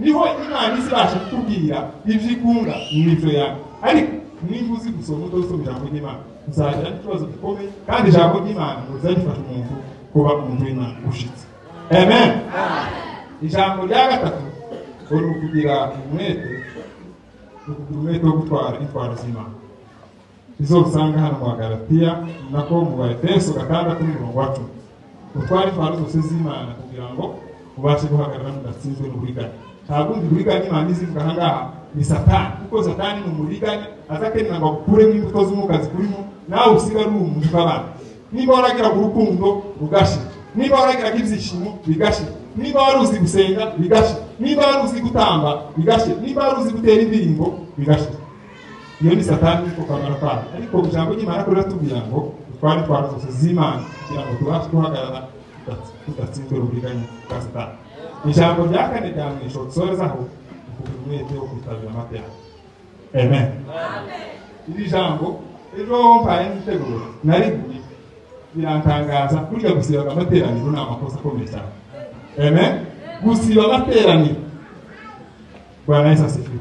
niho Imana izibasha kukubwira ivyo ikunda n'ivyo yanga. Ariko niba uzi gusoma utosoma ijambo ry'Imana uzagira ikibazo gikomeye, kandi ijambo ry'Imana rizagifasha umuntu kuba umuntu w'Imana ushitse. Amen. Ijambo rya gatatu uri kugira umwete wo gutwara intwaro z'Imana. Izo usanga hano mu Galatiya nako mu Efeso 6:10. Utwara intwaro zose z'Imana kugira ngo ubashe guhagarara mudatsinzwe n'uburiganya. Ntabwo uburiganya Imana izivuga ahangaha ni Satani, kuko Satani ni umuriganya azakenera ngo akuremo imbuto z'umukazi kurimo, nawe usiga ari umuntu w'abana. Niba waragira urukundo rugashira, niba waragira ibyishimo bigashira, niba waruzi gusenga bigashira, niba waruzi gutamba bigashira, niba waruzi gutera indirimbo bigashira. Iyo ni Satani niko kamara kwayo. Ariko ijambo ry'Imana ko riratubwira ngo twari intwaro zose z'Imana kugira ngo tubashe guhagarara tudatsinzwe n'uburiganya bwa Satani. Ijambo rya kane rya mwisho dusorezaho kugira umwete wo kwitabira amateraniro. Amen. Iri jambo ejo mpaye n'iteguro nariguye birantangaza, kurya gusiba amateraniro ni amakosa akomeye cyane. Amen. Gusiba amateraniro Bwana Yesu asifiwe.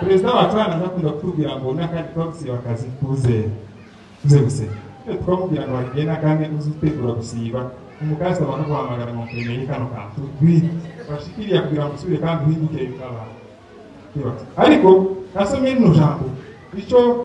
Perezida wacu anakunda kutubwira ngo nakandi twagusiba akazi tuze gusenga. Twamubwira ngo agenda kandi uzutegura gusiba umukasi bakaguhamagara mu kwemeye kano kantu bashikiriye kugira ngo usubire kandi uhinduke bikaba. Ariko nasomye ino jambo icyo